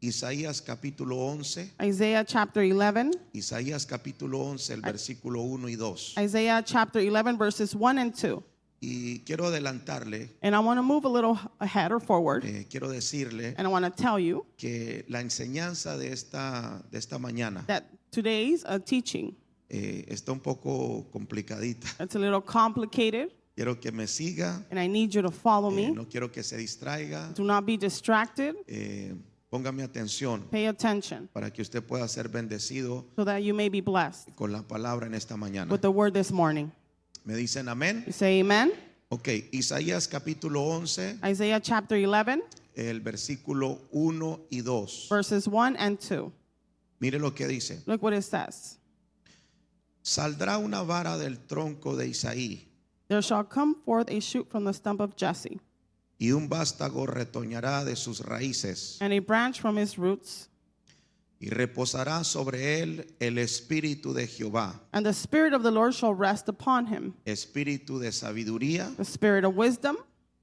Isaías capítulo 11. Isaiah chapter 11. Isaías capítulo 11, el versículo 1 y 2. Isaiah chapter 11 verses 1 and 2. Y quiero adelantarle, And I want to move a little ahead or forward. quiero decirle And I want to tell you que la enseñanza de esta mañana that today's teaching, está un poco complicadita. it's a little complicated. Quiero que me siga, And I need you to follow me. no quiero que se distraiga. Do not be distracted. Póngame atención Pay attention para que usted pueda ser bendecido so that you may be blessed con la palabra en esta mañana. with the word this morning. ¿Me dicen amén? You say amen. Ok, Isaías capítulo 11, Isaiah chapter 11 el versículo 1 y 2. verses 1 and 2. Mire lo que dice. Look what it says. Saldrá una vara del tronco de Isaí There shall come forth a shoot from the stump of Jesse, y un vástago retoñará de sus raíces and a branch from his roots, y reposará sobre él el espíritu de Jehová, and the spirit of the Lord shall rest upon him, espíritu de sabiduría the spirit of wisdom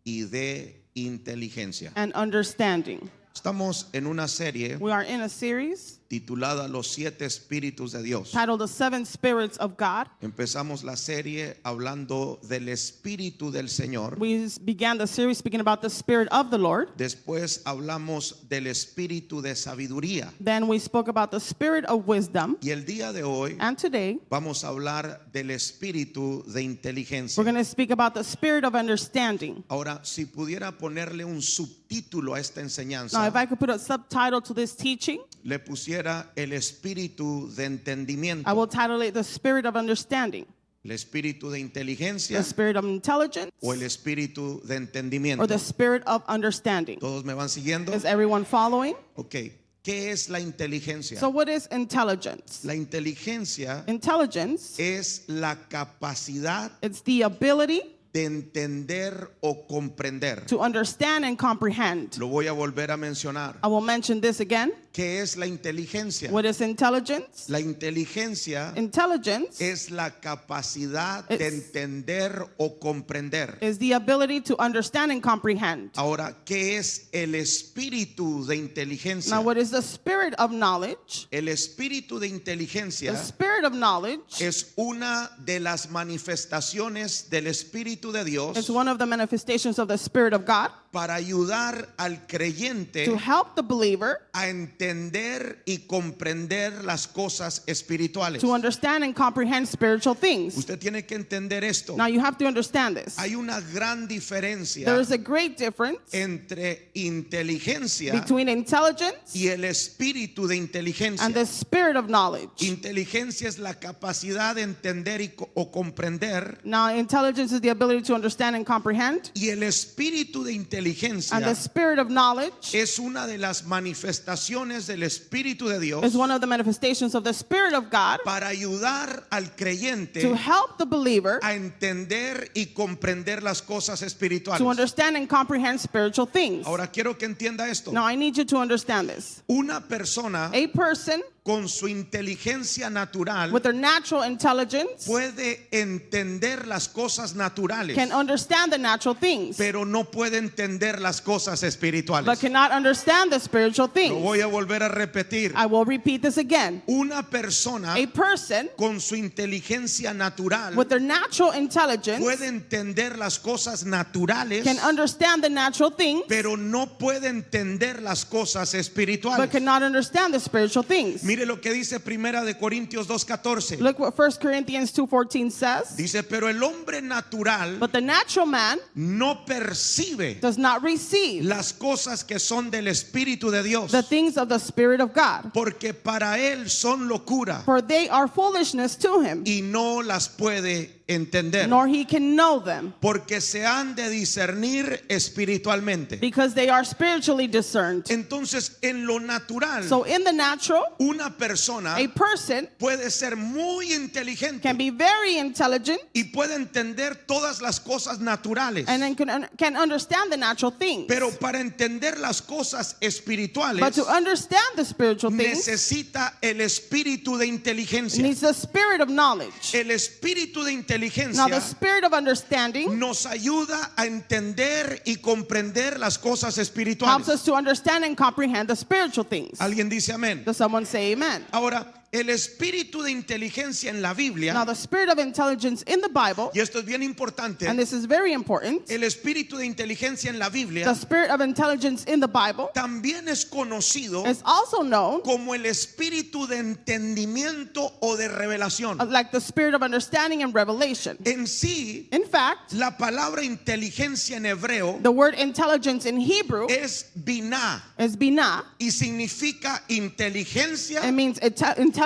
y de inteligencia. and understanding. Estamos en una serie We are in a series titulada Los 7 Espíritus de Dios. titled The Seven Spirits of God. Empezamos la serie hablando del Espíritu del Señor. We began the series speaking about the Spirit of the Lord. Después hablamos del Espíritu de sabiduría. Then we spoke about the Spirit of wisdom. Y el día de hoy And today, vamos a hablar del Espíritu de inteligencia. we're going to speak about the Spirit of understanding. Ahora, si pudiera ponerle un subtítulo a esta Now, enseñanza, if I could put a subtitle to this teaching, le pusiera el Espíritu de entendimiento, I will title it The Spirit of Understanding, el Espíritu de inteligencia the Spirit of Intelligence, o el Espíritu de or entendimiento. the Spirit of Understanding. ¿Todos me van siguiendo? Is everyone following? Ok, ¿qué es la inteligencia? So what is intelligence? La inteligencia Intelligence, es la capacidad it's the ability de entender o comprender. to understand and comprehend. Lo voy a volver a mencionar. I will mention this again. ¿Qué es la inteligencia? What is intelligence? La inteligencia Intelligence es la capacidad de entender o comprender. is the ability to understand and comprehend. Ahora, ¿qué es el espíritu de inteligencia? Now, what is the spirit of knowledge? El espíritu de The inteligencia spirit of knowledge es una de las manifestaciones del Espíritu de Dios is one of the manifestations of the Spirit of God para ayudar al creyente to help the believer a entender y comprender las cosas espirituales. to understand and comprehend spiritual things. Usted tiene que entender esto. Now, you have to understand this. Hay una gran diferencia There is a great difference entre inteligencia between intelligence y el espíritu de and inteligencia. the spirit of knowledge. Inteligencia es la capacidad de entender o comprender, Now, intelligence is the ability to understand and comprehend, y el espíritu de and the inteligencia spirit of knowledge es una de las manifestaciones del Espíritu de Dios is one of the manifestations of the Spirit of God para ayudar al creyente to help the believer a entender y comprender las cosas to espirituales. understand and comprehend spiritual things. Ahora quiero que entienda esto. Now, I need you to understand this. Una persona A person con su inteligencia natural with their natural intelligence puede entender las cosas naturales, can understand the natural things, pero no puede entender las cosas but espirituales. cannot understand the spiritual Lo things. voy a volver a repetir. I will repeat this again. Una persona A person con su inteligencia natural with their natural intelligence puede entender las cosas naturales, can understand the natural things, pero no puede entender las cosas but espirituales. cannot understand the spiritual things. Mire lo que dice Primera de Corintios 2:14. Look what 1 Corinthians 2:14 says. Dice, pero el hombre natural But the natural man no percibe does not receive las cosas que son del Espíritu de Dios, the things of the Spirit of God, porque para él son locura for they are foolishness to him, y no las puede entender, nor he can know them, porque se han de discernir espiritualmente. because they are spiritually discerned. Entonces, en lo natural, So in the natural, una persona a person puede ser muy inteligente can be very intelligent y puede entender todas las cosas naturales, and then can understand the natural things. pero para entender las cosas espirituales But to understand the spiritual things, necesita el espíritu de inteligencia. needs the spirit of knowledge. El espíritu de inteligencia inteligencia Now, the spirit of understanding nos ayuda a entender y comprender las cosas helps espirituales. us to understand and comprehend the spiritual things. Alguien dice amén. Does someone say amen? Ahora, el espíritu de inteligencia en la Now, Biblia, the spirit of intelligence in the Bible, y esto es bien importante, and this is very important, el espíritu de inteligencia en la the Biblia spirit of intelligence in the Bible también es conocido is also known como el espíritu de entendimiento o de revelación. like the spirit of understanding and revelation. En sí, In fact, la palabra inteligencia en hebreo the word intelligence in Hebrew es binah is binah. y significa inteligencia, It means intelligence,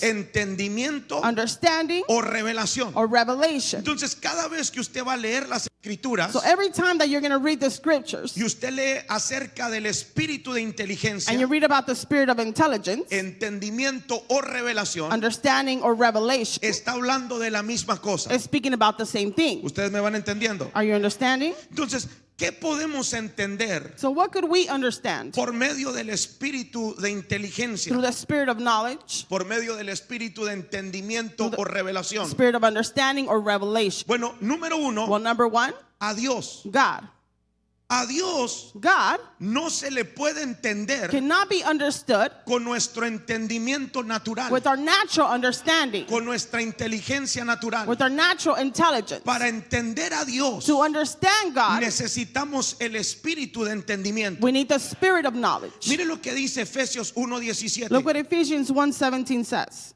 entendimiento understanding, o revelación. or revelation. Entonces, cada vez que usted va a leer las escrituras So every time that you're going to read the scriptures y usted lee acerca del espíritu de inteligencia, and you read about the spirit of intelligence, entendimiento o revelación, understanding, or revelation, está hablando de la misma cosa. it's speaking about the same thing. Ustedes me van entendiendo. Are you understanding? Entonces, ¿qué podemos entender So what could we understand por medio del espíritu de inteligencia? through the spirit of knowledge, Por medio del espíritu de entendimiento o revelación. spirit of understanding, or revelation? Bueno, número uno, Well, number one, a Dios. God. A Dios God no se le puede entender cannot be understood con nuestro entendimiento natural, with our natural understanding, con nuestra inteligencia natural. with our natural intelligence. Para entender a Dios To understand God, necesitamos el espíritu de entendimiento. we need the spirit of knowledge. Mire lo que dice Efesios 1:17. Look what Ephesians 1:17 says.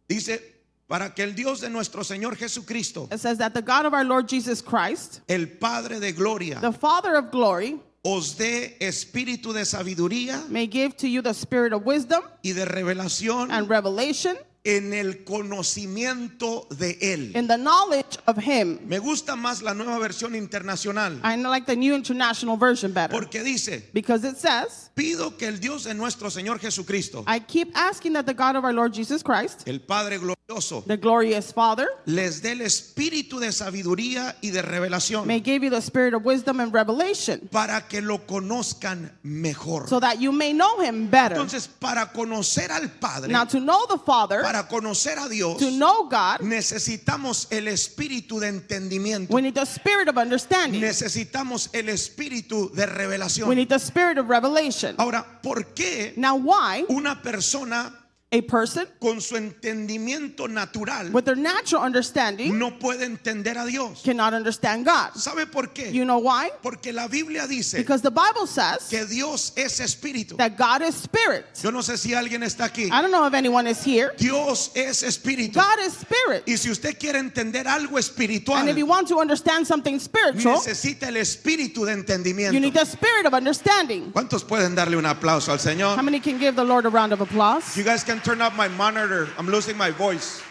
Dice, para que el Dios de nuestro Señor Jesucristo, It says that the God of our Lord Jesus Christ, el Padre de gloria, the Father of glory, os dé espíritu de sabiduría may give to you the spirit of wisdom y de revelación and revelation en el conocimiento de Él. in the knowledge of Him. Me gusta más la nueva versión internacional I like the New International Version better porque dice, because it says, pido que el Dios de nuestro Señor Jesucristo, I keep asking that the God of our Lord Jesus Christ, el Padre glorioso, the glorious Father, les dé el espíritu de sabiduría y de revelación may give you the spirit of wisdom and revelation para que lo conozcan mejor. so that you may know Him better. Entonces, para conocer al Padre, Now, to know the Father, para conocer a Dios, to know God, necesitamos el espíritu de entendimiento. we need the spirit of understanding. Necesitamos el espíritu de We revelación. need the spirit of revelation. Ahora, ¿por qué Now, why una persona a person con su entendimiento natural with their natural understanding no puede entender a Dios? cannot understand God? ¿Sabe por qué? You know why? Porque la Biblia dice Because the Bible says que Dios es espíritu. that God is spirit. Yo no sé si alguien está aquí. I don't know if anyone is here. Dios es espíritu. God is spirit. Y si usted quiere entender algo espiritual, And if you want to understand something spiritual, necesita el espíritu de you need entendimiento. the spirit of understanding. ¿Cuántos pueden darle un aplauso al How Señor? many can give the Lord a round of applause? You guys can turn up my monitor. I'm losing my voice.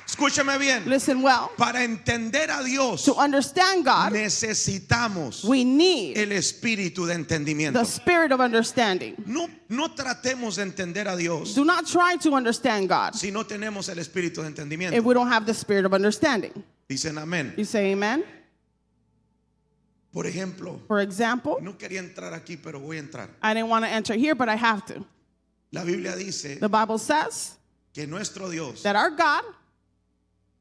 Escúchame bien. Listen well. Para entender a Dios To understand God, necesitamos we need el espíritu de the entendimiento. spirit of understanding. No tratemos de entender a Dios Do not try to understand God si no tenemos el espíritu de if entendimiento. we don't have the spirit of understanding. Dicen amén. You say amen? Por ejemplo, For example, no quería entrar aquí, pero voy a entrar. I didn't want to enter here, but I have to. La Biblia dice The Bible says que nuestro Dios that our God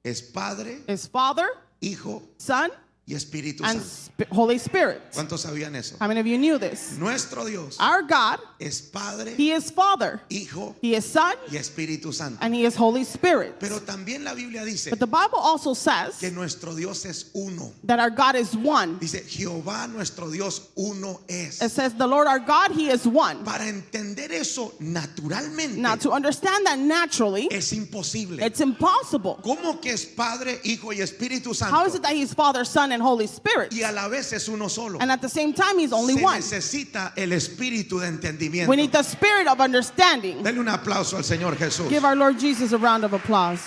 es Padre, is Father, Hijo Son, y Espíritu and Santo. Holy Spirit. ¿Cuántos sabían eso? How many of you knew this? Nuestro Dios Our God, es Padre, He is Father, Hijo He is Son, y Espíritu Santo. and He is Holy Spirit. Pero también la Biblia dice But the Bible also says que nuestro Dios es uno. that our God is one. Dice, Jehová nuestro Dios uno es. It says the Lord our God, He is one. Para entender eso naturalmente Now, to understand that naturally, es imposible. it's impossible. ¿Cómo que es Padre, Hijo y Espíritu How is Santo? it that He's Father, Son, and Holy Spirit? Y a la vez es uno solo. And at the same time, He's only Se one. necesita el espíritu de entendimiento. We need the spirit of understanding. Denle un aplauso al Señor Jesús. Give our Lord Jesus a round of applause.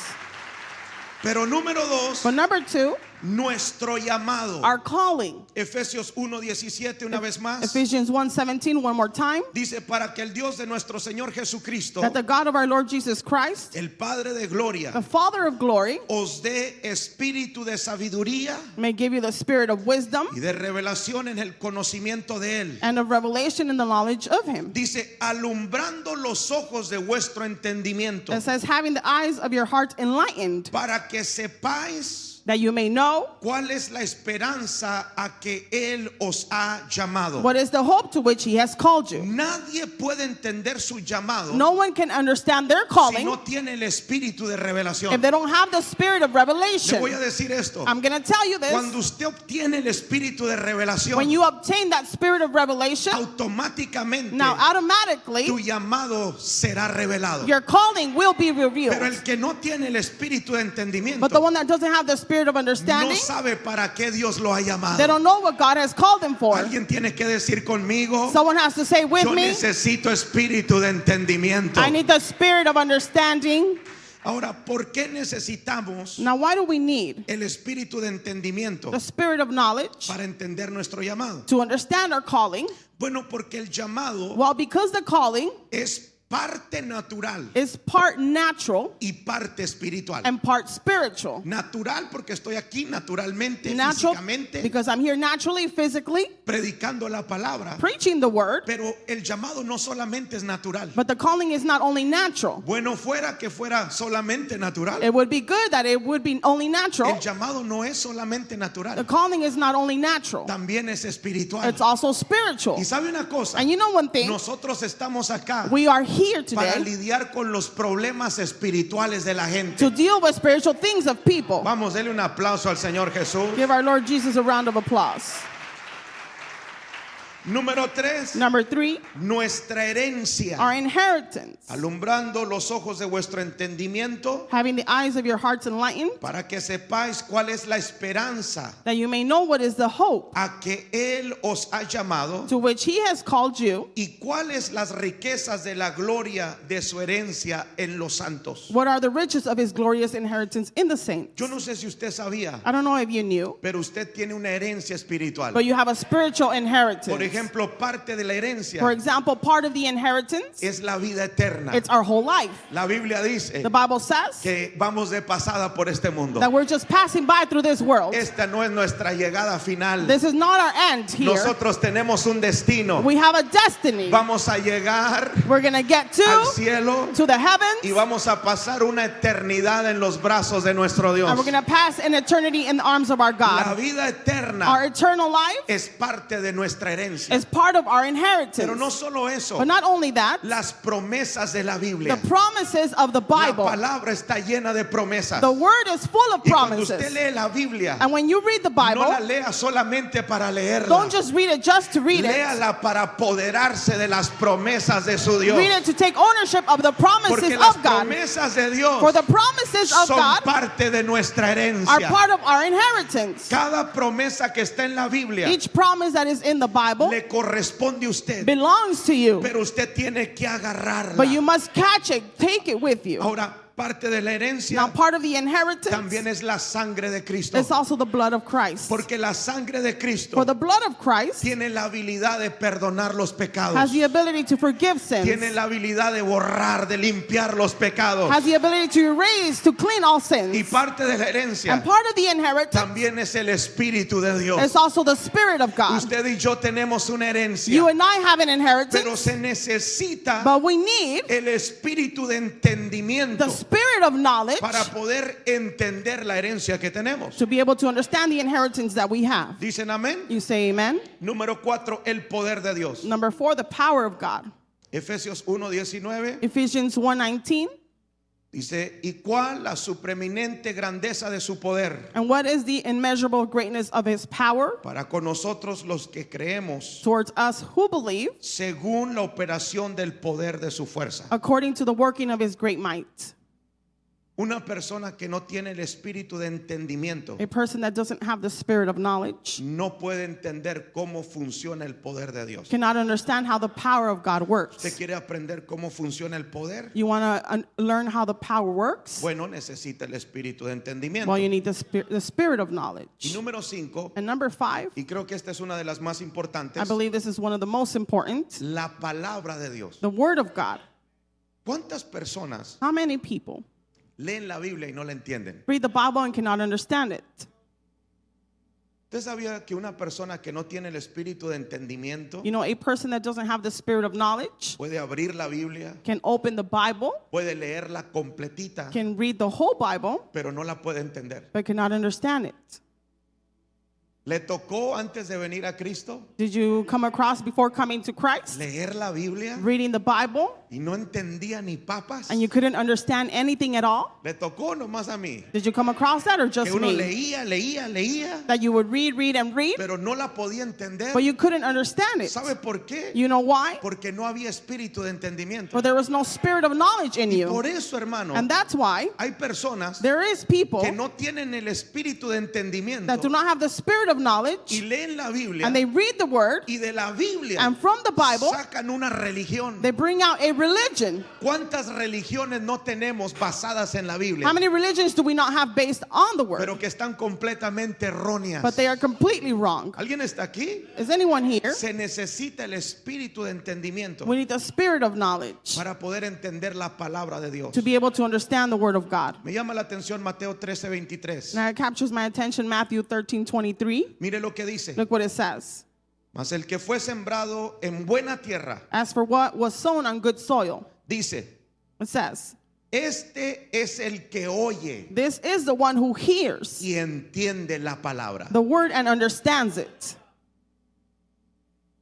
Pero número dos, But number two, nuestro llamado. our calling. Efesios 1:17 una vez más. Ephesians 1:17, one more time. Dice, para que el Dios de nuestro Señor Jesucristo, That the God of our Lord Jesus Christ, el Padre de gloria, the Father of glory, os dé espíritu de sabiduría may give you the spirit of wisdom y de revelación en el conocimiento de Él. and of revelation in the knowledge of him. Dice, alumbrando los ojos de vuestro entendimiento, It says, having the eyes of your heart enlightened, para que sepáis that you may know cuál es la esperanza a que Él os ha llamado. what is the hope to which he has called you. Nadie puede entender su llamado No one can understand their si calling no tiene el espíritu de if revelación. they don't have the spirit of Le revelation. voy a decir esto. I'm going to tell you Cuando this. usted obtiene el espíritu de When revelación, you obtain that spirit of revelation, automáticamente now automatically tu llamado será revelado. your calling will be Pero revealed. el que no tiene el espíritu de entendimiento But the one that doesn't have the spirit of no understanding, sabe para qué Dios lo ha they llamado. don't know what God has called them for. Alguien tiene que decir conmigo, Someone has to say with yo me, necesito espíritu de entendimiento. I need the spirit of understanding. Ahora, ¿por qué necesitamos Now, why do we need el espíritu de entendimiento the spirit of knowledge para entender nuestro llamado? to understand our calling? Bueno, porque el llamado Well, because the calling es parte natural is part natural y parte espiritual. and part spiritual. Natural porque estoy aquí naturalmente, Natural físicamente, because I'm here naturally, physically, predicando la palabra. preaching the word, Pero el llamado no solamente es natural. but the calling is not only natural. Bueno fuera que fuera solamente natural. It would be good that it would be only natural. El llamado no es solamente The natural, calling is not only natural, también es espiritual. it's also spiritual. Y sabe una cosa, And you know one thing, nosotros estamos acá we are here para today lidiar con los problemas espirituales de la gente. to deal with spiritual things of people. Vamos, dele un aplauso al Señor Jesús. Give our Lord Jesus a round of applause. Número 3, Number 3, nuestra herencia. our inheritance. Alumbrando los ojos de vuestro entendimiento, Having the eyes of your hearts enlightened, para que sepáis cuál es la esperanza that you may know what is the hope a que Él os ha llamado to which he has called you, y cuáles las riquezas de la gloria de su herencia en los santos. what are the riches of his glorious inheritance in the saints. Yo no sé si usted sabía, I don't know if you knew, pero usted tiene una herencia espiritual. but you have a spiritual inheritance. Por ejemplo, parte de la herencia For example, part of the inheritance, es la vida eterna. it's our whole life. La Biblia dice The Bible says que vamos de pasada por este mundo. that we're just passing by through this world. Esta no es nuestra llegada final. This is not our end here. Nosotros tenemos un destino. We have a destiny. Vamos a llegar We're going to get al to cielo the heavens, y vamos a pasar una eternidad en los brazos de nuestro Dios. and we're going to pass an eternity in the arms of our La God. vida Our eterna eternal life es parte de nuestra herencia. is part of our Pero inheritance. no solo eso, But not only that, las promesas de la Biblia. the promises of the La Bible. palabra está llena de promesas. The word is full of Y cuando usted promises. lee la Biblia, And when you read the no Bible, la lea solamente para leerla. don't just read it just to read it. Léala para apoderarse de las promesas de su Dios. Read it to take ownership of the promises Porque las of God. promesas de Dios For the promises of son God parte de nuestra are herencia. part of our inheritance. Cada promesa que está en la Biblia Each promise that is in the Bible le corresponde a usted, belongs to you. pero usted tiene que agarrarla. But you must catch it, take it with you. Ahora, parte de la Now, herencia part of the inheritance también es la sangre de Cristo. is also the blood of Christ. Porque la sangre de Cristo For the blood of Christ tiene la habilidad de perdonar los pecados. has the ability to forgive sins, Tiene la habilidad de borrar, de limpiar los pecados. has the ability to erase, to clean all Y sins. parte de la herencia And part of the inheritance también es el Espíritu de Dios. is also the Spirit of God. Usted y yo tenemos una herencia, You and I have an pero inheritance, se necesita but we need el espíritu de the entendimiento spirit of knowledge para poder entender la herencia que tenemos. to be able to understand the inheritance that we have. Dicen amén. You say amen. Número 4, el poder de Dios. Number 4, the power of God. Efesios 1:19 Ephesians 1:19. dice, ¿y cuál la supreeminente grandeza de su poder And what is the immeasurable greatness of his power para con nosotros los que creemos, towards us who believe, según la operación del poder de su fuerza? according to the working of his great might? Una persona que no tiene el espíritu de entendimiento A person that doesn't have the spirit of knowledge no puede entender cómo funciona el poder de Dios. cannot understand how the power of God ¿Usted works. quiere aprender cómo funciona el poder? You want to learn how the power works? Bueno, necesita el espíritu de entendimiento. Well, you need the spirit of Y knowledge. número 5, And number 5, y creo que esta es una de las más I importantes, believe this is one of the most important, la palabra de Dios. the word of God. ¿Cuántas personas How many people leen la Biblia y no la entienden? read the Bible and cannot understand it? ¿Usted sabía que una persona que no tiene el espíritu de entendimiento You know, a person that doesn't have the spirit of knowledge puede abrir la Biblia, can open the Bible, puede leerla completita, can read the whole Bible, pero no la puede entender? but cannot understand it? ¿Le tocó antes de venir a Cristo Did you come across before coming to Christ, leer la Biblia reading the Bible, y no entendía ni papas? and you couldn't understand anything at all? ¿Le tocó nomás a mí? Did you come across that or Que just uno me? leía, That you would read, and read, pero no la podía entender. but you couldn't understand it. ¿Sabe por qué? You know why? Porque no había espíritu de entendimiento. For there was no spirit of knowledge in Y you. por eso, hermano, And that's why hay personas there is people que no tienen el espíritu de entendimiento that do not have the spirit of y knowledge, leen la Biblia and they read the word, y de la Biblia and from the Bible, sacan una religión. they bring out a religion. ¿Cuántas religiones no tenemos basadas en la Biblia? How many religions do we not have based on the word? Pero que están completamente erróneas. But they are completely wrong. ¿Alguien está aquí? Is anyone here? Se necesita el espíritu de entendimiento We need the spirit of knowledge para poder entender la palabra de Dios. to be able to understand the word of God. Me llama la atención Mateo 13:23. Now it captures my attention, Matthew 13:23. Mire lo que dice. Look what it says. Mas el que fue sembrado en buena tierra, As for what was sown on good soil, dice, it says, este es el que oye this is the one who hears y entiende la palabra the word and understands it.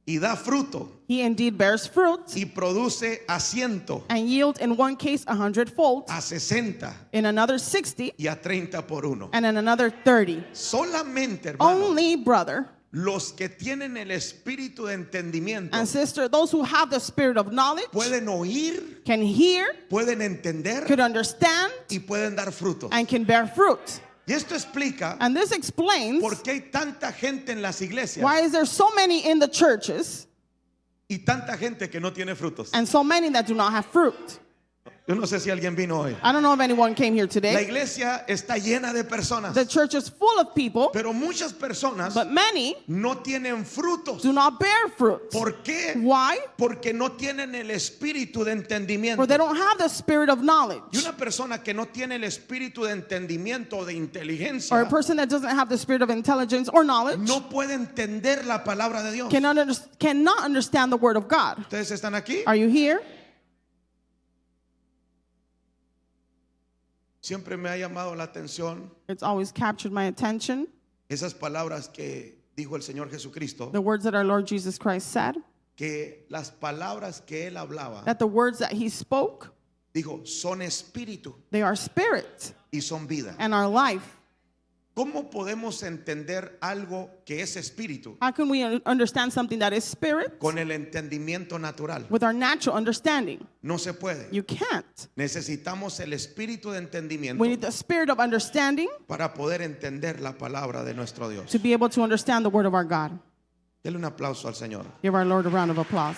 y da fruto He indeed bears fruit y produce a 100, and yield in one case 100-fold, a 60 in another 60, y a 30 por uno. and in another 30. Solamente, hermano, Only, brother los que tienen el espíritu de entendimiento and sister, those who have the spirit of knowledge pueden oír, can hear, pueden entender could understand, y pueden dar frutos. and can bear fruit. Y esto explica And this explains por qué hay tanta gente en las iglesias why is there so many in the churches y tanta gente que no tiene frutos. and so many that do not have fruit. Yo no sé si alguien vino hoy. I don't know if anyone came here La today. iglesia está llena de personas, The church is full of people, pero muchas personas but many no tienen frutos. do not bear fruit. ¿Por qué? Why? Porque no tienen el espíritu de entendimiento. For they don't have the spirit of knowledge. Y una persona que no tiene el espíritu de entendimiento o de Or a inteligencia person that doesn't have the spirit of intelligence or knowledge no puede entender la palabra de Dios. cannot understand the word of God. ¿Ustedes están aquí? Are you here? Siempre me ha llamado la atención It's always captured my attention. esas palabras que dijo el Señor Jesucristo, The words that our Lord Jesus Christ said, que las palabras que él hablaba, that the words that he spoke, dijo, son espíritu they are spirit y son vida. and are life. ¿Cómo podemos entender algo que es espíritu How can we understand something that is spirit con el entendimiento natural? with our natural understanding? No se puede. You can't. Necesitamos el espíritu de entendimiento We need the spirit of understanding para poder entender la palabra de nuestro Dios. to be able to understand the word of our God. Dele un aplauso al Señor. Give our Lord a round of applause.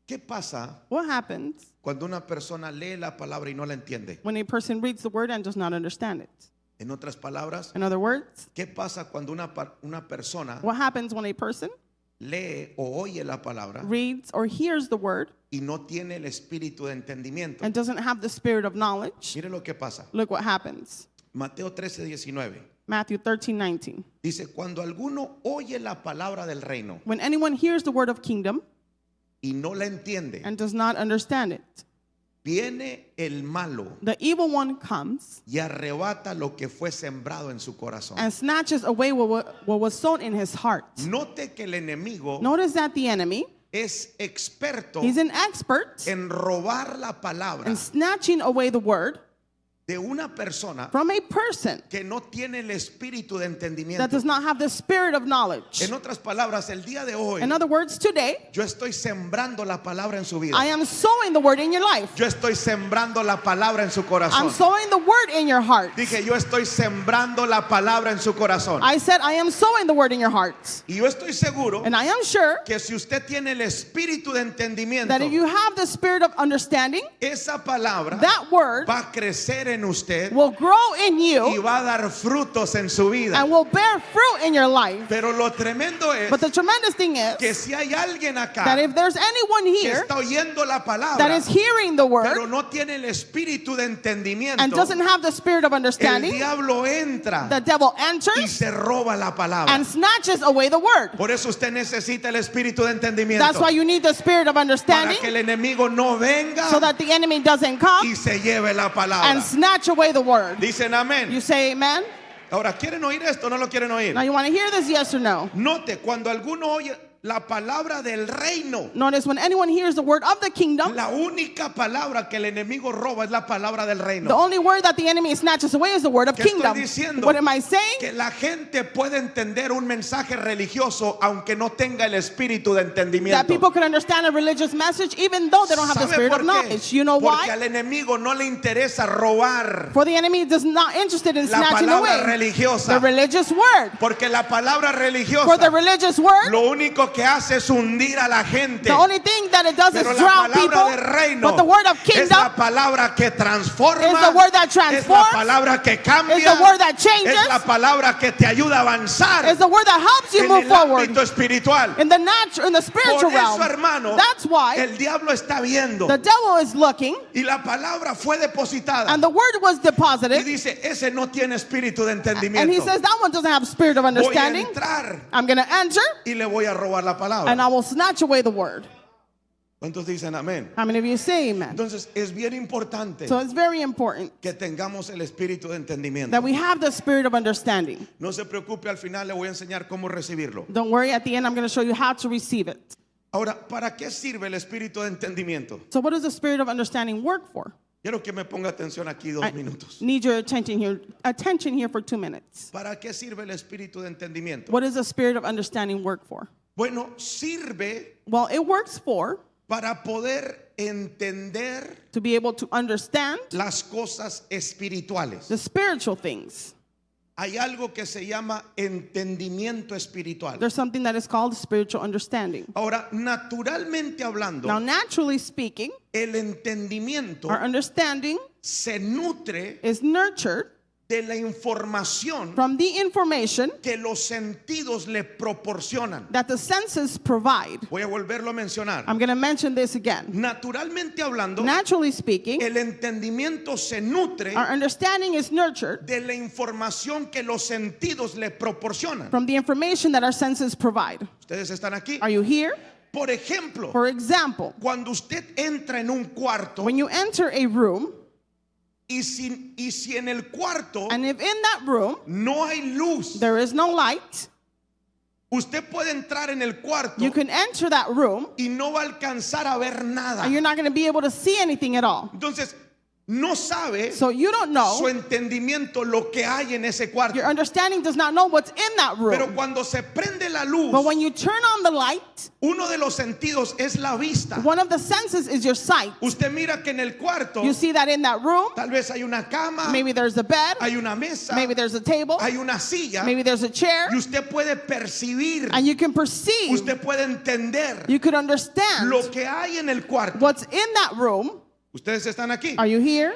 ¿Qué pasa What happens cuando una persona lee la palabra y no la entiende? when a person reads the word and does not understand it? En otras palabras, In other words, ¿qué pasa cuando una persona what happens when a person lee o oye la palabra reads or hears the word y no tiene el espíritu de entendimiento? and doesn't have the spirit of knowledge? Mire lo que pasa. Look what happens. Mateo 13:19 Matthew 13:19. dice, cuando alguno oye la palabra del reino When anyone hears the word of kingdom y no la entiende, and does not understand it, viene el malo the evil one comes y arrebata lo que fue sembrado en su corazón. and snatches away what was sown in his heart. Note que el enemigo Notice that the enemy, es experto he's an expert en robar la palabra in snatching away the word de una persona from a person que no tiene el espíritu de that entendimiento. does not have the spirit of knowledge. En otras palabras, el día de hoy In other words, today, yo estoy sembrando la palabra en su vida. I am sowing the word in your life. Yo estoy sembrando la palabra en su I'm corazón. sowing the word in your heart. Dije, yo estoy sembrando la palabra en su corazón. I said, I am sowing the word in your hearts. Y yo estoy seguro And I am sure que si usted tiene el espíritu de entendimiento, that if you have the spirit of understanding, esa palabra that word va a crecer en usted will grow in y you va a dar frutos en su vida. and will bear fruit in your life. Pero lo tremendo es But the tremendous thing is que si hay alguien acá that if there's anyone que here está oyendo la that palabra, is hearing the pero word no tiene el espíritu de entendimiento, and doesn't have the spirit of el understanding, diablo entra the devil y enters se roba la palabra. and snatches away the word. Por eso usted necesita el espíritu de entendimiento, That's why you need the spirit of para understanding que el enemigo no venga so that the enemy doesn't come y se lleve la and palabra. snatch away the word. Dicen amén. You say amen? Ahora, ¿quieren oír esto o no lo quieren oír? Now you want to hear this, yes or no? Note, cuando alguno oye la palabra del reino, Notice when anyone hears the word of the kingdom, la única palabra que el enemigo roba es la palabra del the reino. only word that the enemy snatches away is the word of ¿Qué estoy kingdom. diciendo? What am I saying? Que la gente puede entender un mensaje religioso aunque no tenga el espíritu de That entendimiento. people can understand a religious message even though they don't have the ¿Sabe spirit por of qué? knowledge. You know Porque why? al enemigo no le interesa robar For the enemy is not interested in la snatching palabra away religiosa. the religious word. Porque la palabra For the religiosa religious word, lo único que hace es hundir a la gente. the only thing that it does Pero is la drown palabra people. del reino But the word of es kingdom la palabra que transforma, is the word that es la transforms, palabra que cambia, is the word that changes, es la palabra que te ayuda a avanzar is the word that helps you en move el forward ámbito espiritual. in the natural, in the Por spiritual eso, realm. hermano, That's why el diablo está viendo the devil is looking y la palabra fue depositada and the word was y deposited dice, ese no tiene espíritu de and he entendimiento. says that one doesn't have spirit of Voy a understanding. entrar I'm going to enter y le voy a robar la palabra. and I will snatch away the word. ¿Cuántos dicen amén? How many of you say amen? Entonces es bien importante So it's very important que tengamos el espíritu de entendimiento. that we have the spirit of understanding. No se preocupe, al final le voy a enseñar cómo recibirlo. Don't worry, at the end I'm going to show you how to receive it. Ahora, ¿para qué sirve el espíritu de entendimiento? So what does the spirit of understanding work for? Quiero que me ponga atención aquí 2 I minutos. need your attention here for 2 minutes. ¿Para qué sirve el espíritu de entendimiento? What does the spirit of understanding work for? Bueno, sirve Well, it works for para poder entender to be able to understand las cosas espirituales. the spiritual things. Hay algo que se llama entendimiento espiritual. There's something that is called spiritual understanding. Ahora, naturalmente hablando, Now, naturally speaking, el entendimiento our understanding se nutre is nurtured de la información from the information que los sentidos le proporcionan. that the senses provide. Voy a volverlo a mencionar. I'm going to mention this again. Naturalmente hablando, Naturally speaking, el entendimiento se nutre our understanding is nurtured de la información que los sentidos le proporcionan. from the information that our senses provide. ¿Ustedes están aquí? Are you here? Por ejemplo, For example, cuando usted entra en un cuarto when you enter a room, y si en el cuarto and if in that room no hay luz, there is no light, usted puede entrar en el cuarto you can enter that room y no va a alcanzar a ver nada. and you're not going to be able to see anything at all. Entonces, no sabe So you don't su know, entendimiento lo que hay en ese cuarto. your understanding does not know what's in that Pero room. cuando se prende la luz, But when you turn on the light, uno de los sentidos es la vista. one of the senses is your sight. Usted mira que en el cuarto You see that in that room, tal vez hay una cama, maybe there's a bed, hay una mesa, maybe there's a table, hay una silla, maybe there's a chair, y usted puede percibir, and you can perceive, usted puede entender you could understand lo que hay en el cuarto. what's in that room. ¿Ustedes están aquí? Are you here?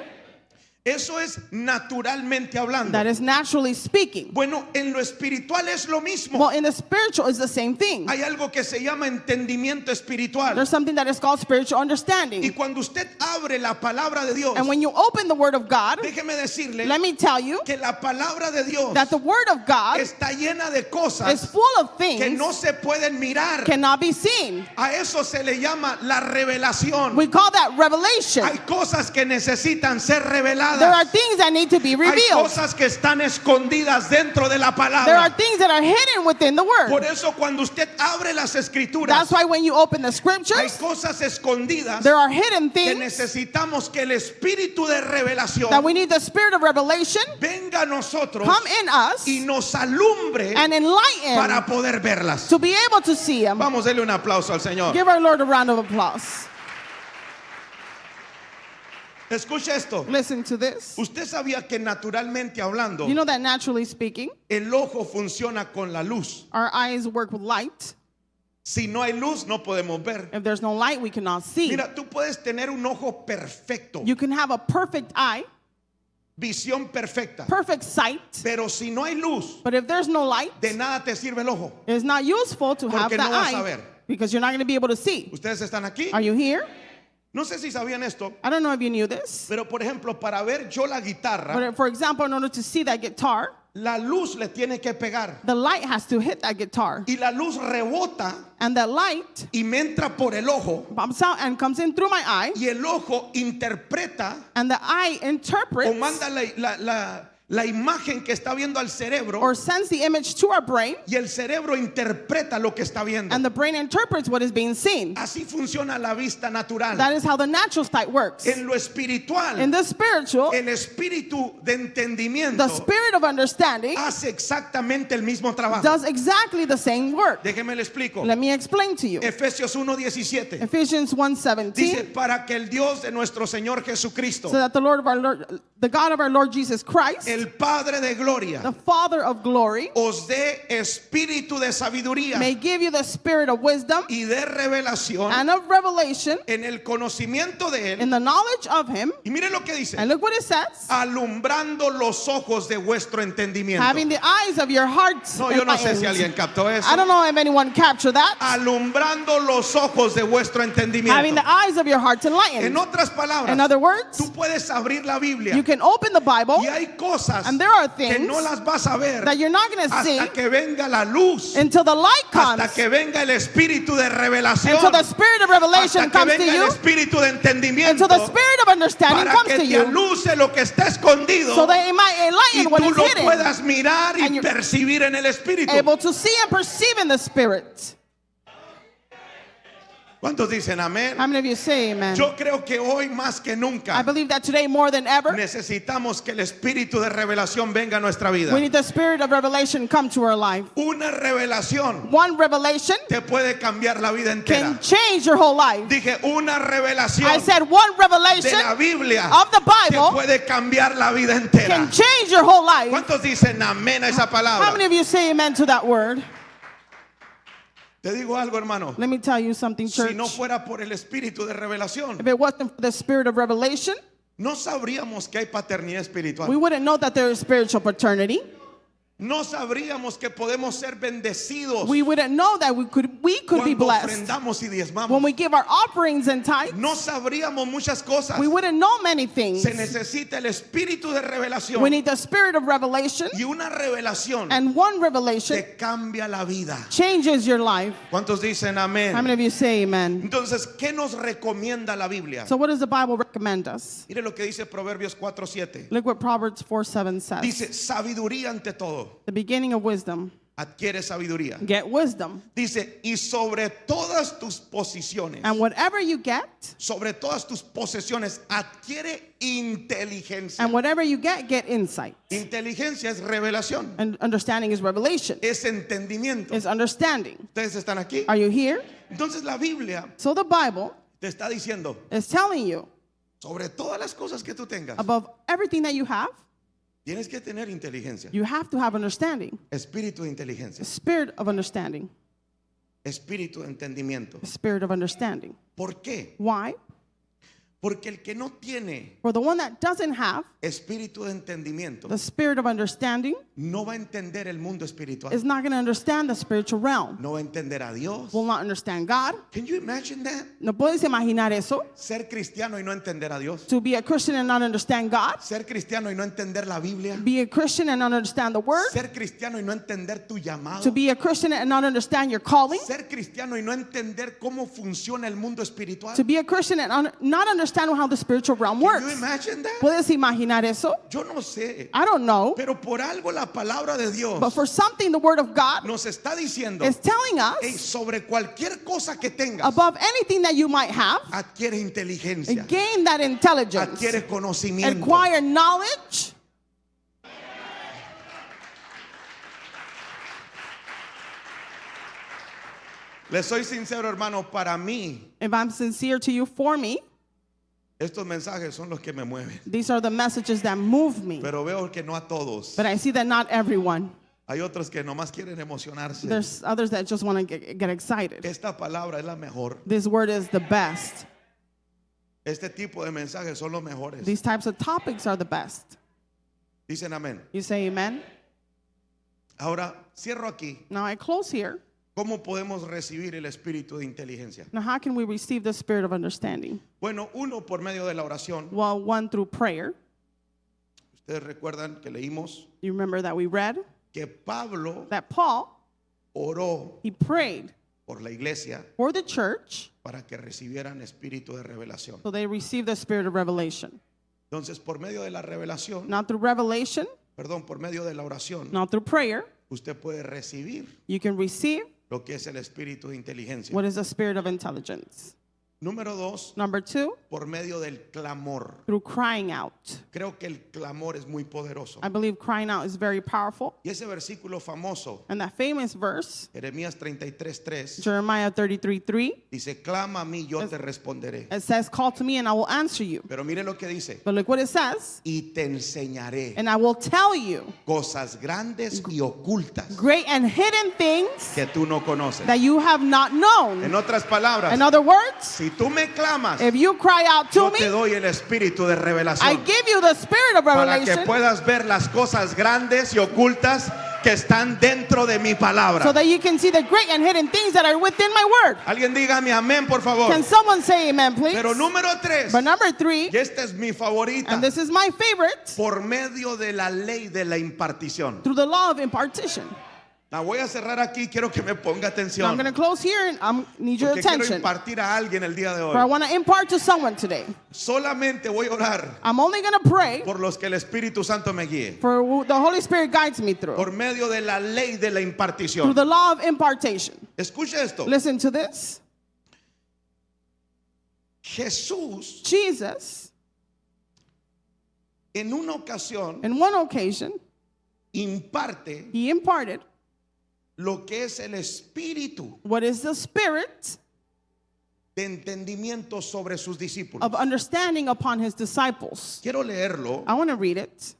Eso es naturalmente hablando. That is naturally speaking. Bueno, en lo espiritual es lo mismo. Well, in the spiritual is the same thing. Hay algo que se llama entendimiento espiritual. There's something that is called spiritual Y understanding. cuando usted abre la palabra de Dios, And when you open the Word of God, déjeme decirle let me tell you que la palabra de Dios that the Word of God está llena de is cosas full of que things no se pueden mirar. cannot be seen. A eso se le llama la revelación. We call that revelation. Hay cosas que necesitan ser reveladas. There are reveladas. things that need to be Hay revealed. cosas que están escondidas dentro de la There are palabra. things that are hidden within the Por word. eso cuando usted abre las escrituras, That's why when you open the hay scriptures, cosas escondidas there are hidden que things necesitamos que el espíritu de revelación that we need the spirit of revelation venga a nosotros come in us y nos alumbre and enlighten para poder verlas. to be able to see them. Vamos a darle un aplauso al Señor. Give our Lord a round of applause. Escucha esto. Listen to this. Usted sabía que naturalmente hablando, You know that naturally speaking, el ojo funciona con la luz. our eyes work with light. Si no hay luz, no podemos ver. If there's no light, we cannot see. Mira, tú puedes tener un ojo perfecto, You can have a perfect eye, visión perfecta, perfect sight, pero si no hay luz, but if there's no light, de nada te sirve el ojo. it's not useful to have Porque that no vas a eye ver. because you're not going to be able to see. ¿Ustedes están aquí? Are you here? No sé si sabían esto, I don't know if you knew this, pero por ejemplo, para ver yo la guitarra, but for example, in order to see that guitar, la luz le tiene que pegar the light has to hit that guitar, y la luz rebota and that light y me entra por el ojo bumps out and comes in through my eye, y el ojo interpreta and the eye o interprets manda la imagen que está viendo al cerebro or sends the image to our brain, y el cerebro interpreta lo que está viendo. and the brain interprets what is being seen. Así funciona la vista natural. That is how the natural sight works. En lo espiritual, In the spiritual, el espíritu de entendimiento the spirit of understanding hace exactamente el mismo trabajo. does exactly the same work. Déjeme le explico. Let me explain to you. Efesios 1:17 Ephesians dice, 1:17, para que el Dios de nuestro Señor Jesucristo, so that the God of our Lord Jesus Christ, el Padre de gloria, the Father of glory, os dé espíritu de sabiduría may give you the spirit of wisdom y de revelación and of revelation en el conocimiento de in Él. the knowledge of Him. Y mire lo que dice, And look what it says: alumbrando los ojos de vuestro entendimiento. having the eyes of your hearts No, yo no sé si alguien enlightened. captó eso. I don't know if anyone captured that. Alumbrando los ojos de vuestro Having entendimiento. the eyes of your hearts En enlightened. otras palabras, In other words, tú puedes abrir la Biblia you can open the Bible y hay cosas and there are que things no las vas a ver that you're not going to see hasta que venga la luz, until the light comes, hasta que venga el espíritu de revelación, until the spirit of revelation hasta que comes to venga el you, espíritu de entendimiento, until the spirit of understanding para comes que to te you, aluce lo que está escondido so that it might y enlighten what tú is lo hidden, puedas mirar y and you're percibir en el espíritu. able to see and perceive in the spirit. ¿Cuántos dicen amén? How many of you say amen? Yo creo que hoy más que I nunca believe that today more than ever, necesitamos que el espíritu de revelación venga a nuestra vida. we need the spirit of revelation come to our life. Una revelación One revelation te puede cambiar la vida entera. can change your whole life. Dije, una revelación I said one de revelation la Biblia of the te Bible puede cambiar la vida entera. can change your whole life. ¿Cuántos dicen amén a esa How palabra? many of you say amen to that word? Te digo algo, hermano. Let me tell you something, church. Si no fuera por el espíritu de revelación, If it wasn't for the spirit of revelation, no sabríamos que hay paternidad we espiritual. wouldn't know that there is spiritual paternity. No sabríamos que podemos ser bendecidos We wouldn't know that we could be cuando blessed ofrendamos y when diezmamos. we give our offerings and tithes. No sabríamos muchas cosas. We wouldn't know many things. Se necesita el espíritu de We revelación need the spirit of revelation, y una revelación and one revelation te cambia la vida. changes your life. ¿Cuántos dicen How many amén? of you say amen? Entonces, ¿qué nos recomienda la Biblia? So what does the Bible recommend us? Mire lo que dice Proverbios 4:7. Look what Proverbs 4:7 says. Dice, sabiduría ante todo. The beginning of wisdom. Adquiere sabiduría. Get wisdom. Dice, y sobre todas tus posiciones, And whatever you get, sobre todas tus posesiones, adquiere inteligencia. and whatever you get insight. Inteligencia es revelación, And understanding is revelation. es entendimiento. Is understanding. ¿Ustedes están aquí? Are you here? Entonces la Biblia So the Bible te está diciendo, is telling you, sobre todas las cosas que tú tengas, above everything that you have, tienes que tener inteligencia. you have to have understanding. Espíritu de inteligencia, The spirit of understanding. espíritu de entendimiento. The spirit of understanding. ¿Por qué? Why? Porque el que no tiene For the one that doesn't have espíritu de entendimiento the spirit of understanding no va a entender el mundo espiritual. is not going to understand the spiritual realm. No va a entender a Dios. Will not understand God. Can you imagine that? ¿No puedes imaginar eso? Ser cristiano y no entender a Dios. To be a Christian and not understand God. Ser cristiano y no entender la Biblia. Be a Christian and not understand the word. Ser cristiano y no entender tu llamado. To be a Christian and not understand your calling. Ser cristiano y no entender cómo funciona el mundo espiritual. To be a Christian and not understand understand how the spiritual realm Can works. you imagine that? ¿Puedes imaginar eso? Yo no sé. I don't know. Pero por algo la palabra de Dios But for something, the word of God nos está diciendo, is telling hey, us sobre cualquier cosa que tengas, above anything that you might have, adquiere inteligencia, gain that intelligence, adquiere conocimiento. acquire knowledge. Les soy sincero, hermano, para mí, If I'm sincere to you, for me, estos mensajes son los que me mueven. these are the messages that move me. Pero veo que no a todos. But I see that not everyone. Hay otros que nomás quieren emocionarse. There's others that just want to get excited. Esta palabra es la mejor. This word is the best. Este tipo de mensajes son los mejores. These types of topics are the best. Dicen amén. You say amen? Ahora, cierro aquí. Now I close here. ¿Cómo podemos recibir el espíritu de inteligencia? Now how can we receive the spirit of understanding? Bueno, uno por medio de la oración. Well, one through prayer. Ustedes recuerdan que leímos You remember that we read que Pablo that Paul, oró he prayed por la iglesia for the church para que recibieran espíritu de revelación. so they received the spirit of revelation. Entonces, por medio de la revelación, Not through revelation, perdón, por medio de la oración, not through prayer, usted puede recibir you can receive lo que es el espíritu de inteligencia. what is the spirit of intelligence. Número 2, Number 2, por medio del clamor. through crying out. Creo que el clamor es muy poderoso. I believe crying out is very powerful. Y ese versículo famoso, And that famous verse, Jeremías 33:3, Jeremiah 33:3, dice, clama a mí, yo te responderé. it says, call to me and I will answer you. Pero mire lo que dice, But look what it says, y te enseñaré and I will tell you cosas grandes y ocultas great and hidden things que tú no conoces. that you have not known. En otras palabras, In other words, si tú me clamas, if you cry out yo to te me, doy el espíritu de I revelación give you the spirit of para que revelation puedas ver las cosas grandes y ocultas que están dentro de mi so palabra. that you can see the great and hidden things that are within my word. Alguien dígame amén, por favor. Can someone say amen, please? Pero número 3, But number 3, y esta es mi favorita, and this is my favorite, por medio de la ley de la impartición. through the law of impartition. La voy a cerrar aquí, quiero que me ponga Now I'm atención. going to close here and I need your Porque quiero attention. impartir a alguien el día de For I hoy. want to impart to someone today. Solamente voy a orar I'm only going to pray por los que el Espíritu Santo me guíe. for who the Holy Spirit guides me through. Por medio de la ley de la Through impartición. the law of impartation. Escuche esto. Listen to this. Jesús Jesus, en una ocasión in one occasion, imparte he imparted lo que es el espíritu what is the spirit de entendimiento sobre sus discípulos. of understanding upon his disciples. Quiero leerlo. I want to read it.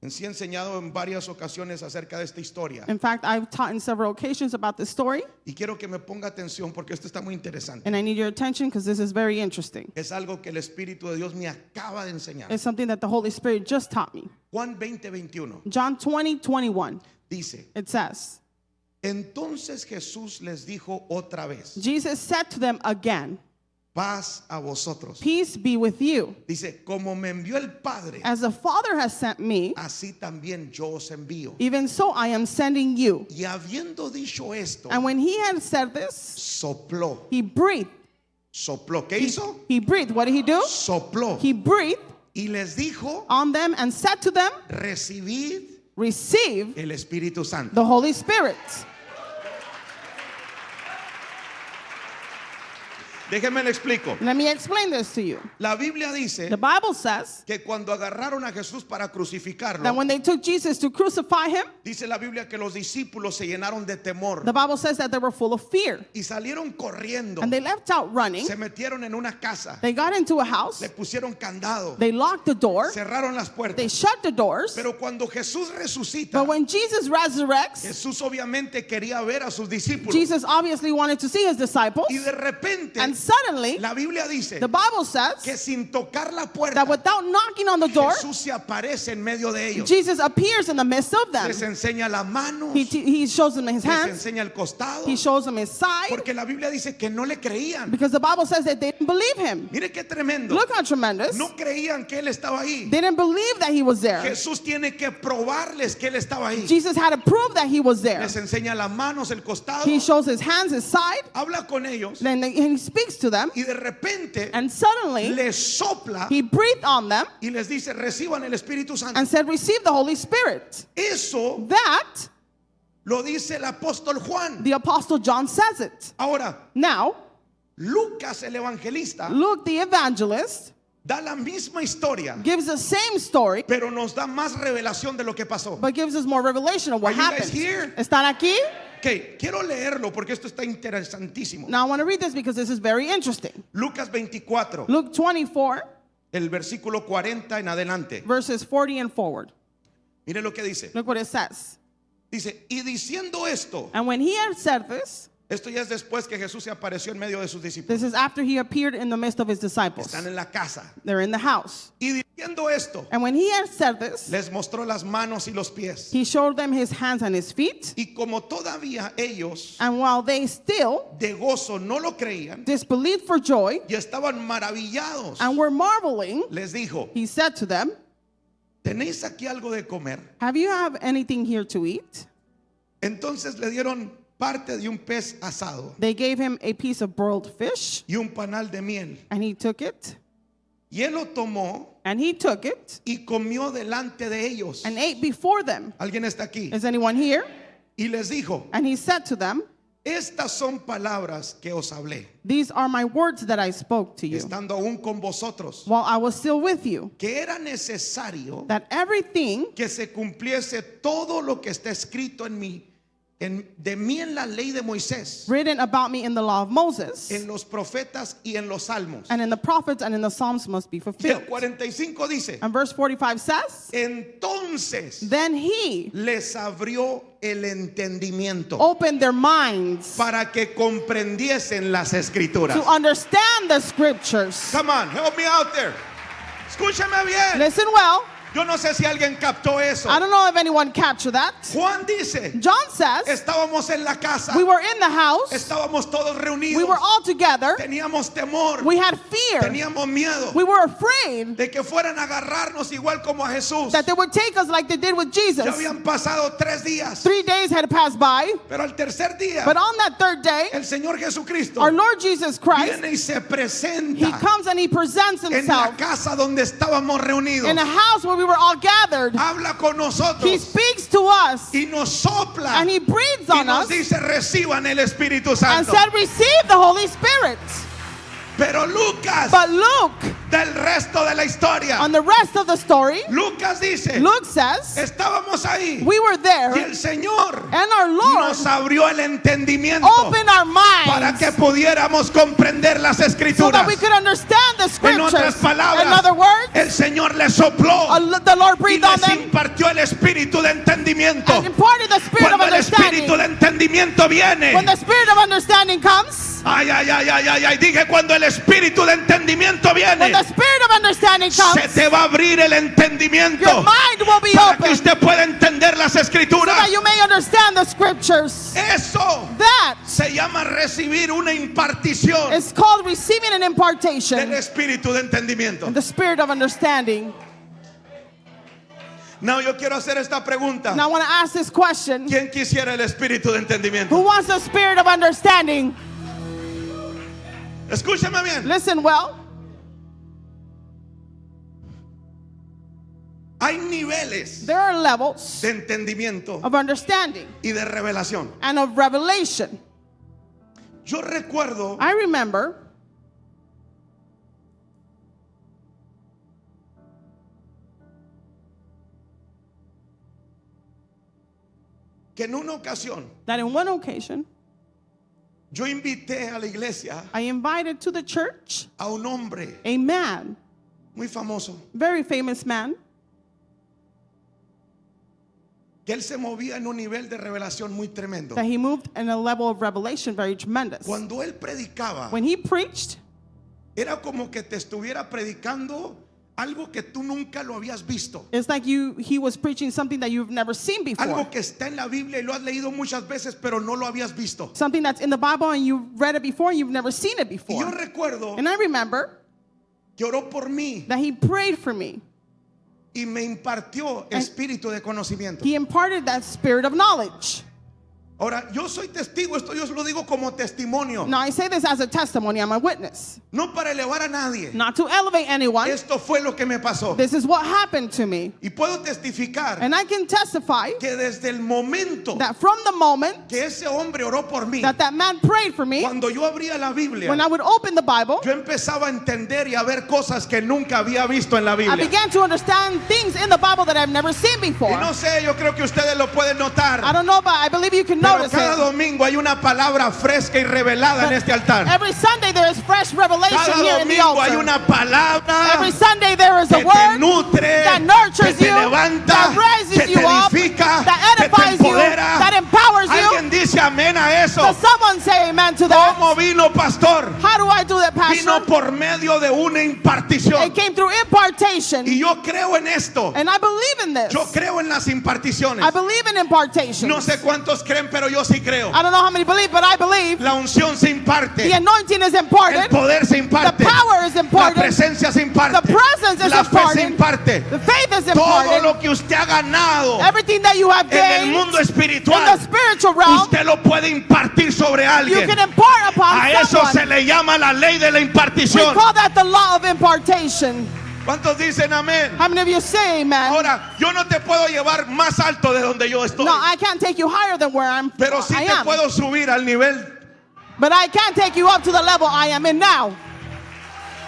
Sí he enseñado en varias ocasiones acerca de esta historia. In fact, I've taught in several occasions about this story, Y quiero que me ponga atención porque esto está muy interesante. and I need your attention because this is very interesting. Es algo que el Espíritu de Dios me acaba de enseñar. It's something that the Holy Spirit just taught me. Juan 20:21 John 20:21, dice, it says, entonces Jesús les dijo otra vez, Jesus said to them again, paz a vosotros. peace be with you. Dice, como me envió el Padre, As the Father has sent me, así también yo os envío. even so I am sending you. Y habiendo dicho esto, And when he had said this, sopló. he breathed. Sopló. ¿Qué hizo? He breathed. What did he do? Sopló. He breathed Y les dijo, on them and said to them, recibid receive el Espíritu Santo. the Holy Spirit. Déjenme le explico. Let me explain this to you. La Biblia dice The Bible says que cuando agarraron a Jesús para crucificarlo, that when they took Jesus to crucify him, dice la Biblia que los discípulos se llenaron de temor the Bible says that they were full of fear. y salieron corriendo, And they left out running. se metieron en una casa, They got into a house. le pusieron candado, They locked the door. cerraron las They puertas. shut the doors. Pero cuando Jesús resucita, But when Jesus resurrects, Jesús obviamente quería ver a sus discípulos Jesus obviously wanted to see his disciples. y de repente And suddenly, la Biblia dice the Bible que says sin tocar la puerta, that without knocking on the door, Jesús se aparece en medio de ellos. Jesus appears in the midst of them. Les enseña las manos, He shows them his les hands. enseña el costado, He shows them his side. porque la Biblia dice que no le creían. Because the Bible says that they didn't believe him. Mire qué tremendo. Look how tremendous. No creían que él estaba ahí. They didn't believe that he was there. Jesús tiene que probarles que él estaba ahí. Jesus had to prove that he was there. Les enseña las manos, el costado. He shows his hands, his side, Habla con ellos and he speaks speaks to them, y de repente and suddenly les sopla he breathed on them y les dice, reciban el Espíritu Santo. and said, receive the Holy Spirit. Eso That, lo dice el apóstol Juan. the Apostle John says it. Ahora, Now, Lucas el evangelista Luke the evangelist da la misma historia, gives the same story, pero nos da más revelación de lo que pasó. but gives us more revelation of what Are you guys happened. here? ¿Están aquí? Ok, quiero leerlo porque esto está interesantísimo. Now I want to read this because this is very interesting. Lucas 24, Luke 24, el versículo 40 en adelante. verses 40 and forward. Mire lo que dice. Look what it says. Dice, y diciendo esto, And when he had said this, esto ya es después que Jesús se apareció en medio de sus discípulos. this is after he appeared in the midst of his disciples. Están en la casa. They're in the house. Y diciendo esto, And when he had said this, les mostró las manos y los pies. he showed them his hands and his feet. Y como todavía ellos And while they still de gozo no lo creían disbelieved for joy y estaban maravillados, and were marveling, les dijo, he said to them, ¿tenéis aquí algo de comer? have you have anything here to eat? Entonces le dieron parte de un pez asado They gave him a piece of broiled fish, y un panal de miel. and he took it, Y él lo tomó and he took it, y comió delante de ellos. and ate before them. ¿Alguien está aquí? Is anyone here? Y les dijo, And he said to them, estas son palabras que os hablé, these are my words that I spoke to you estando aún con vosotros, while I was still with you, que era necesario that everything que se cumpliese todo lo que está escrito de mí en la ley de Moisés, written about me in the law of Moses en los profetas y en los salmos. and in the prophets and in the Psalms must be Y el fulfilled. 45 dice, And verse 45 says, entonces then he les abrió el entendimiento opened their minds para que comprendiesen las escrituras. to understand the scriptures. Come on, help me out there. Escúchame bien. Listen well. Yo no sé si alguien captó eso. I don't know if anyone captured that. Juan dice, John says, estábamos en la casa, we were in the house, estábamos todos reunidos, we were all together, teníamos temor, we had fear, teníamos miedo we were afraid de que fueran a agarrarnos igual como a Jesús. that they would take us like they did with Ya Jesus. habían pasado 3 días, 3 days had passed by, pero al tercer día, but on that third day, el Señor Jesucristo our Lord Jesus Christ, viene y se he presenta comes and he presents en la himself casa donde estábamos reunidos. in a house where we were all gathered. Habla con He nosotros speaks to us y nos sopla and he breathes y on nos us dice, reciban el Espíritu and Santo. said, receive the Holy Spirit. Pero Lucas, But Luke, del resto de la historia, on the rest of the story, Lucas dice, Luke says, estábamos ahí we were y there el Señor and our Lord nos abrió el entendimiento opened our para que minds pudiéramos comprender las so escrituras. that we could understand the En otras scriptures. palabras, In other words, el Señor les sopló the Lord y breathed on les them impartió el espíritu de entendimiento. and imparted the spirit of Cuando el espíritu understanding. de entendimiento viene, When the spirit of understanding comes, ay, ay, ay, ay, ay, ay, dije, cuando el espíritu de entendimiento when viene, the spirit of understanding se comes, te va a abrir el entendimiento your mind will be para que open usted pueda entender las so escrituras. that you may understand the scriptures. Eso That se llama recibir una impartición is called receiving an impartation del espíritu de entendimiento. and the spirit of understanding. Now yo quiero hacer esta pregunta. Now I want to ask this question. ¿Quién quisiera el espíritu de Who entendimiento? wants the spirit of understanding? Escúchame bien. Listen well. Hay niveles There are levels de entendimiento of understanding y de revelación. and of revelation. Yo recuerdo I remember que en una ocasión that in one occasion yo invité a la iglesia I invited to the church a un hombre a man, muy famoso, very famous man, que él se movía en un nivel de revelación muy tremendo. that he moved in a level of revelation very tremendous. Cuando él predicaba, When he preached, era como que te estuviera predicando algo que tú nunca lo habías visto. it's like he was preaching something that you've never seen before. Algo que está en la Biblia y lo has leído muchas veces, pero no lo habías visto. Something that's in the Bible and you've read it before and you've never seen it Y before. yo recuerdo And I remember que oró por mí that he prayed for me. y me impartió espíritu de conocimiento. He imparted that spirit of knowledge. Ahora, yo soy testigo, esto yo lo digo como testimonio, Now, I say this as a testimony. I'm a witness. no para elevar a nadie. Not to elevate anyone. Esto fue lo que me pasó. This is what happened to me. Y puedo testificar And I can testify que desde el momento that from the moment que ese hombre oró por mí, that man prayed for me, cuando yo abría la Biblia, when I would open the Bible, yo empezaba a entender y a ver cosas que nunca había visto en la I Biblia. began to understand things in the Bible that I've never seen before. Y no sé, yo creo que ustedes lo pueden notar, I don't know, but I believe you can pero notice cada it. domingo hay una palabra fresca y revelada en este altar. Every Sunday there is fresh revelation Cada here in the domingo hay altar. una palabra Every Sunday there is a que te word nutre, that nurtures que te you, levanta, that raises que te you up, edifica, that que te edifies you, empodera. that empowers you. Alguien dice amén a eso. Does someone say amen to that? ¿Cómo vino, pastor? How do I do that, Vino Pastor? por medio de una impartición. It came through impartation. Y yo creo en esto. And I believe in this. Yo creo en las imparticiones. I believe in impartation. No sé cuántos creen, pero yo sí creo. I don't know how many believe, but I believe La unción se imparte. the anointing is El imparted. poder se imparte. The power is La imparted. presencia se imparte. The presence is La fe se imparted. imparte. The faith is Todo imparted. lo que usted ha ganado Everything that you have en el gained mundo in the espiritual, spiritual realm, usted lo puede impartir sobre you alguien. can impart upon A eso se someone. le llama la ley de la We impartición. call that the law of impartation. ¿Cuántos dicen amén? How many of you say amen? Ahora, yo no te puedo llevar más alto de donde yo estoy, No, I can't take you higher than where pero sí I te am. puedo subir al nivel. But I can't take you up to the level I am in now.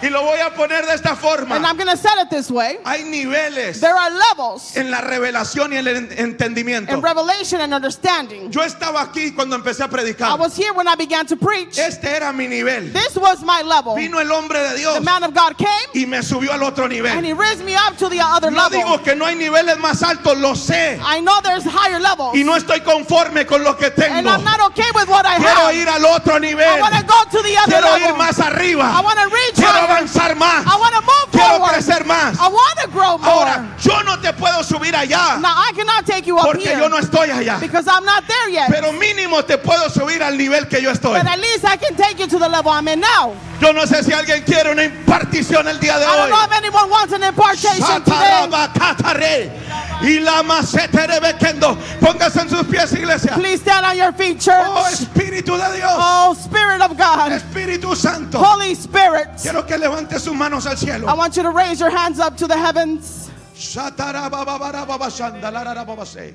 Y lo voy a poner de esta And forma. I'm going to set it this way. Hay niveles There are levels en la revelación y en el entendimiento. in revelation and understanding. Yo estaba aquí cuando empecé a I predicar. was here when I began to preach. Este era mi nivel. This was my level. Vino el hombre de Dios The man of God came y me subió al otro and nivel. he raised me up to the other No level. digo que no hay niveles más altos, lo sé. I know there's higher levels. Y no estoy conforme con lo que And tengo. I'm not okay with what I Quiero have. ir al otro I nivel. want to go to the other Quiero ir level. más I arriba. want to reach Quiero higher. avanzar más. I want to move Quiero forward. crecer más. I want to grow more. Ahora, yo no te puedo subir allá Now, I cannot take you up porque here yo no estoy allá. because I'm not there yet. Pero mínimo te puedo subir al nivel que yo estoy. But at least I can take you to the level I'm in now. Yo no sé si alguien quiere una impartición el día de I don't hoy. know if anyone wants an impartation today. Satarabacatare. Y la maceterebequendo. Póngase en sus pies, iglesia. Please stand on your feet, church. Oh, Espíritu de Dios. Oh, Spirit of God. Espíritu Santo. Holy Spirit. Quiero que levante sus manos al I cielo. want you to raise your hands up to the heavens. Shatarababababashandalarababase.